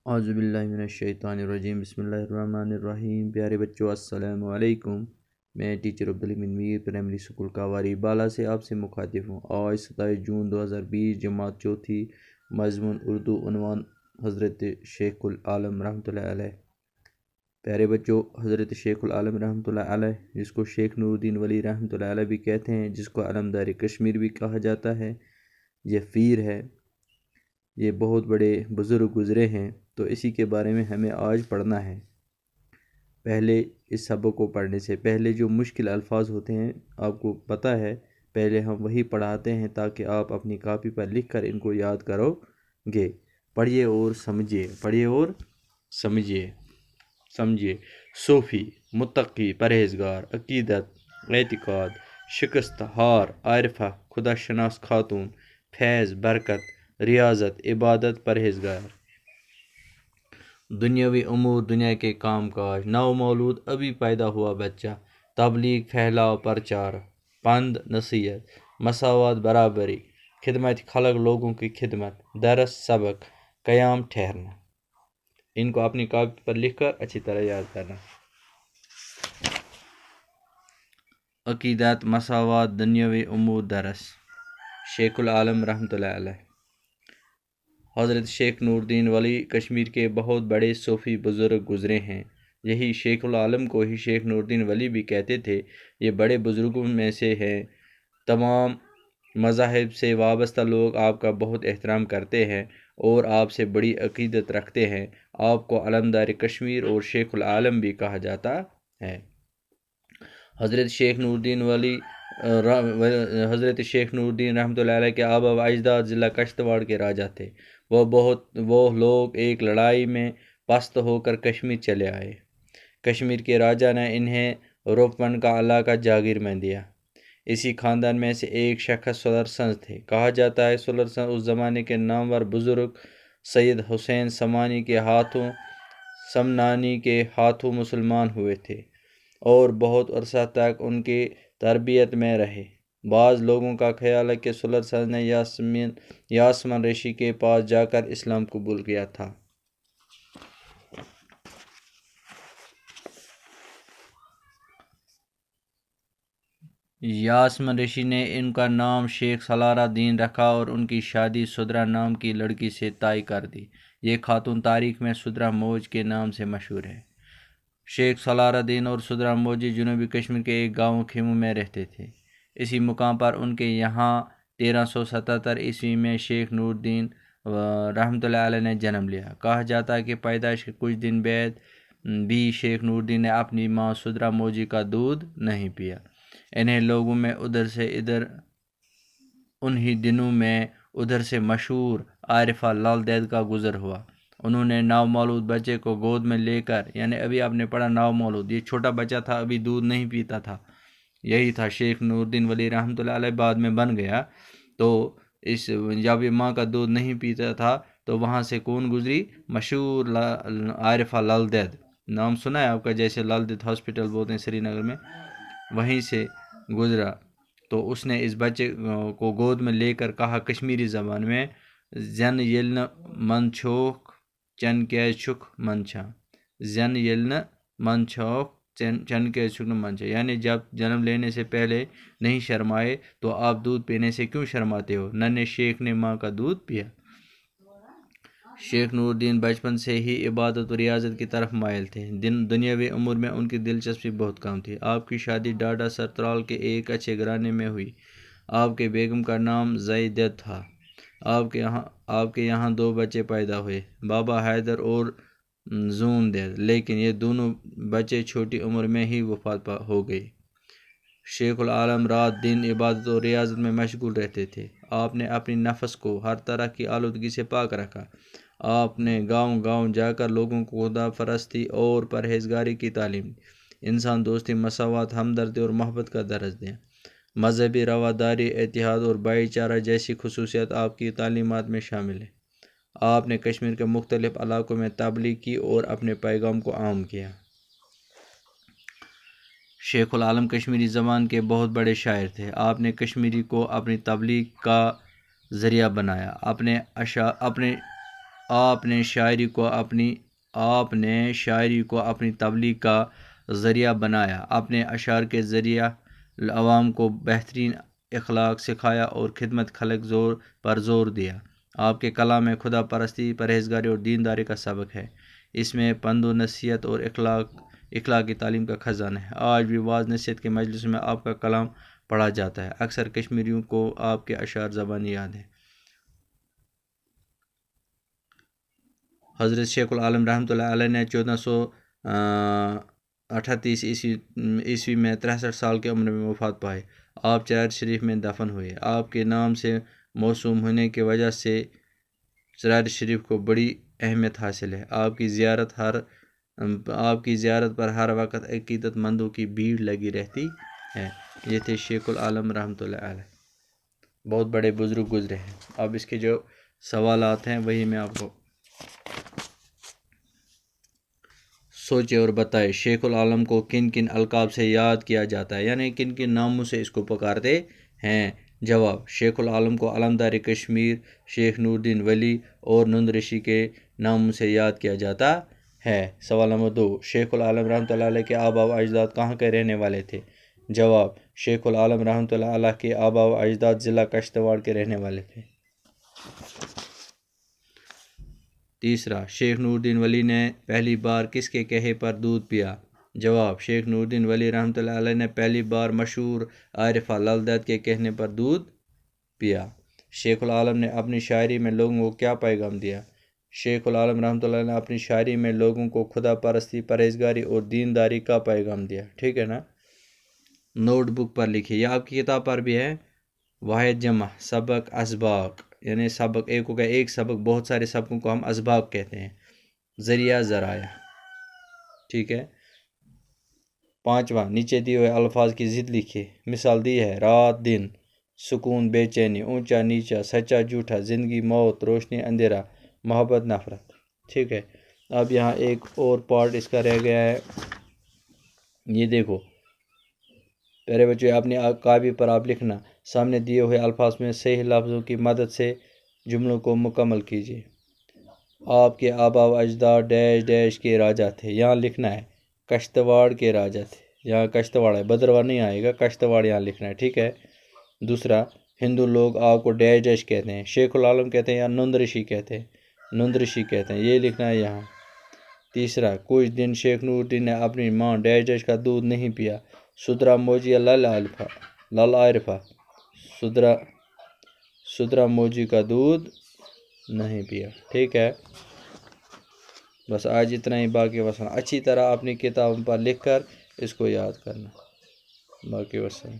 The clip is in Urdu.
اعوذ باللہ من الشیطان الرجیم بسم اللہ الرحمن الرحیم۔ پیارے بچوں السلام علیکم۔ میں ٹیچر عبدالحمید میر پرائمری اسکول کاواری بالا سے آپ سے مخاطب ہوں۔ آج 27 جون 2020 جماعت چوتھی، مضمون اردو، عنوان حضرت شیخ العالم رحمۃ اللہ علیہ۔ پیارے بچوں، حضرت شیخ العالم رحمۃ اللہ علیہ، جس کو شیخ نور الدین ولی رحمۃ اللہ علیہ بھی کہتے ہیں، جس کو علمدار کشمیر بھی کہا جاتا ہے، یہ پیر ہے، یہ بہت بڑے بزرگ گزرے ہیں، تو اسی کے بارے میں ہمیں آج پڑھنا ہے۔ پہلے اس سبق کو پڑھنے سے پہلے جو مشکل الفاظ ہوتے ہیں آپ کو پتہ ہے، پہلے ہم وہی پڑھاتے ہیں تاکہ آپ اپنی کاپی پر لکھ کر ان کو یاد کرو گے۔ پڑھیے اور سمجھیے، پڑھیے اور سمجھیے۔ صوفی، متقی، پرہیزگار، عقیدت، اعتقاد، شکست، ہار، عارفہ، خدا شناس خاتون، فیض، برکت، ریاضت، عبادت، پرہیزگار۔ دنیاوی امور، دنیا کے کام کاج، نو مولود، ابھی پیدا ہوا بچہ، تبلیغ، پھیلاؤ، پرچار، پند، نصیحت، مساوات، برابری، خدمت خلق، لوگوں کی خدمت، درس، سبق، قیام، ٹھہرنا۔ ان کو اپنی کاپی پر لکھ کر اچھی طرح یاد کرنا۔ عقیدت، مساوات، دنیاوی امور، درس۔ شیخ العالم رحمۃ اللہ علیہ۔ حضرت شیخ نور الدین ولی کشمیر کے بہت بڑے صوفی بزرگ گزرے ہیں۔ یہی شیخ العالم کو ہی شیخ نور الدین ولی بھی کہتے تھے۔ یہ بڑے بزرگوں میں سے ہیں۔ تمام مذاہب سے وابستہ لوگ آپ کا بہت احترام کرتے ہیں اور آپ سے بڑی عقیدت رکھتے ہیں۔ آپ کو علمدار کشمیر اور شیخ العالم بھی کہا جاتا ہے۔ حضرت شیخ نور الدین رحمۃ اللہ علیہ کے آبا و اجداد ضلع کشتواڑ کے راجا تھے۔ وہ لوگ ایک لڑائی میں پست ہو کر کشمیر چلے آئے۔ کشمیر کے راجا نے انہیں روپن کا علاقہ جاگیر میں دیا۔ اسی خاندان میں سے ایک شخص سلرسنز تھے۔ کہا جاتا ہے سلرسنز اس زمانے کے نامور بزرگ سید حسین سمنانی کے ہاتھوں مسلمان ہوئے تھے اور بہت عرصہ تک ان کی تربیت میں رہے۔ بعض لوگوں کا خیال ہے کہ سلرسنز نے یاسمن رشی کے پاس جا کر اسلام قبول کیا تھا۔ یاسمن رشی نے ان کا نام شیخ سالارہ دین رکھا اور ان کی شادی سدرا نام کی لڑکی سے طے کر دی۔ یہ خاتون تاریخ میں سدرا موج کے نام سے مشہور ہے۔ شیخ سالارہ دین اور سدرا موجی جنوبی کشمیر کے ایک گاؤں کھیمو میں رہتے تھے۔ اسی مقام پر ان کے یہاں 1377 عیسوی میں شیخ نور الدین رحمۃ اللہ علیہ نے جنم لیا۔ کہا جاتا ہے کہ پیدائش کے کچھ دن بعد بھی شیخ نور الدین نے اپنی ماں سدرا موجی کا دودھ نہیں پیا۔ انہیں لوگوں میں انہی دنوں میں ادھر سے مشہور عارفہ لال دید کا گزر ہوا۔ انہوں نے نومولود بچے کو گود میں لے کر، یعنی ابھی آپ نے پڑھا نومولود، یہ چھوٹا بچہ تھا، ابھی دودھ نہیں پیتا تھا، یہی تھا شیخ نور الدین ولی رحمۃ اللہ علیہ۔ بعد میں بن گیا تو جب یہ ماں کا دودھ نہیں پیتا تھا تو وہاں سے کون گزری؟ مشہور عارفہ لال دید، نام سنا ہے آپ کا، جیسے لال دید ہاسپٹل بولتے ہیں سری نگر میں، وہیں سے گزرا۔ تو اس نے اس بچے کو گود میں لے کر کہا کشمیری زبان میں، زن یلن من چھوک چن کے چھک منچا، زن یلن من چھوک چن کے چھک منچا، یعنی جب جنم لینے سے پہلے نہیں شرمائے تو آپ دودھ پینے سے کیوں شرماتے ہو؟ ننھے شیخ نے ماں کا دودھ پیا۔ شیخ نور الدین بچپن سے ہی عبادت و ریاضت کی طرف مائل تھے۔ دنیاوی امور میں ان کی دلچسپی بہت کم تھی۔ آپ کی شادی ڈاڈا سرترال کے ایک اچھے گھرانے میں ہوئی۔ آپ کے بیگم کا نام زیدت تھا۔ آپ کے یہاں 2 بچے پیدا ہوئے، بابا حیدر اور زون دید، لیکن یہ دونوں بچے چھوٹی عمر میں ہی وفات ہو گئے۔ شیخ العالم رات دن عبادت و ریاضت میں مشغول رہتے تھے۔ آپ نے اپنی نفس کو ہر طرح کی آلودگی سے پاک رکھا۔ آپ نے گاؤں گاؤں جا کر لوگوں کو خدا پرستی اور پرہیزگاری کی تعلیم دی۔ انسان دوستی، مساوات، ہمدردی اور محبت کا درس دیا۔ مذہبی رواداری، اتحاد اور بھائی چارہ جیسی خصوصیات آپ کی تعلیمات میں شامل ہیں۔ آپ نے کشمیر کے مختلف علاقوں میں تبلیغ کی اور اپنے پیغام کو عام کیا۔ شیخ العالم کشمیری زبان کے بہت بڑے شاعر تھے۔ آپ نے کشمیری کو اپنی تبلیغ کا ذریعہ بنایا۔ اپنے آپ نے شاعری کو اپنی تبلیغ کا ذریعہ بنایا، اپنے اشعار کے ذریعہ عوام کو بہترین اخلاق سکھایا اور خدمت خلق پر زور دیا۔ آپ کے کلام میں خدا پرستی، پرہیزگاری اور دینداری کا سبق ہے۔ اس میں پند و نصیحت اور اخلاقی تعلیم کا خزانہ ہے۔ آج بھی واعظ نصیحت کے مجلس میں آپ کا کلام پڑھا جاتا ہے۔ اکثر کشمیریوں کو آپ کے اشعار زبانی یاد ہیں۔ حضرت شیخ العالم رحمۃ اللہ علیہ نے 1438 عیسوی میں 63 سال کی عمر میں وفات پائے۔ آپ چرار شریف میں دفن ہوئے۔ آپ کے نام سے موسوم ہونے کی وجہ سے چرار شریف کو بڑی اہمیت حاصل ہے۔ آپ کی زیارت پر ہر وقت عقیدت مندوں کی بھیڑ لگی رہتی ہے۔ یہ تھے شیخ العالم رحمۃ اللہ علیہ، بہت بڑے بزرگ گزرے ہیں۔ اب اس کے جو سوالات ہیں وہی میں آپ کو سوچے اور بتائے۔ شیخ العالم کو کن کن القاب سے یاد کیا جاتا ہے، یعنی کن کن ناموں سے اس کو پکارتے ہیں؟ جواب: شیخ العالم کو علمدار کشمیر، شیخ نور الدین ولی اور نند رشی کے ناموں سے یاد کیا جاتا ہے۔ سوال نمبر 2، شیخ العالم رحمۃ اللہ علیہ کے آباء و اجداد کہاں کے رہنے والے تھے؟ جواب: شیخ العالم رحمۃ اللہ علیہ کے آباء و اجداد ضلع کشتواڑ کے رہنے والے تھے۔ تیسرا، شیخ نور الدین ولی نے پہلی بار کس کے کہے پر دودھ پیا؟ جواب: شیخ نور الدین ولی رحمۃ اللہ علیہ نے پہلی بار مشہور عارفہ لل دید کے کہنے پر دودھ پیا۔ شیخ العالم نے اپنی شاعری میں لوگوں کو کیا پیغام دیا؟ شیخ العالم رحمۃ اللہ نے اپنی شاعری میں لوگوں کو خدا پرستی، پرہیزگاری اور دینداری کا پیغام دیا۔ ٹھیک ہے نا؟ نوٹ بک پر لکھیے، یہ آپ کی کتاب پر بھی ہے۔ واحد جمع سبق اسباق، یعنی سبق ایک ہو گیا، ایک سبق، بہت سارے سبقوں کو ہم اسباق کہتے ہیں۔ ذریعہ ذرائع، ٹھیک ہے۔ پانچواں، نیچے دیے ہوئے الفاظ کی ضد لکھیے۔ مثال دی ہے: رات دن، سکون بے چینی، اونچا نیچا، سچا جھوٹا، زندگی موت، روشنی اندھیرا، محبت نفرت۔ ٹھیک ہے۔ اب یہاں ایک اور پارٹ اس کا رہ گیا ہے، یہ دیکھو پیارے بچے، اپنی کاپی پر آپ لکھنا، سامنے دیے ہوئے الفاظ میں صحیح لفظوں کی مدد سے جملوں کو مکمل کیجیے۔ آپ کے آباء و اجداد ڈیش ڈیش کے راجا تھے، یہاں لکھنا ہے کشتواڑ کے راجا تھے، یہاں کشتواڑ ہے، بدروا نہیں آئے گا، کشتواڑ یہاں لکھنا ہے، ٹھیک ہے۔ دوسرا، ہندو لوگ آپ کو ڈیش ڈیش کہتے ہیں، شیخ العالم کہتے ہیں یا نند رشی کہتے ہیں؟ نند رشی کہتے ہیں، یہ لکھنا ہے یہاں۔ تیسرا، کچھ دن شیخ نور الدین نے اپنی ماں ڈیش ڈیش کا دودھ نہیں پیا، سدرا موجی لل عارفہ، سدرا موجی کا دودھ نہیں پیا۔ ٹھیک ہے، بس آج اتنا ہی، باقی وسلام اچھی طرح اپنی کتابوں پر لکھ کر اس کو یاد کرنا، باقی وسلام۔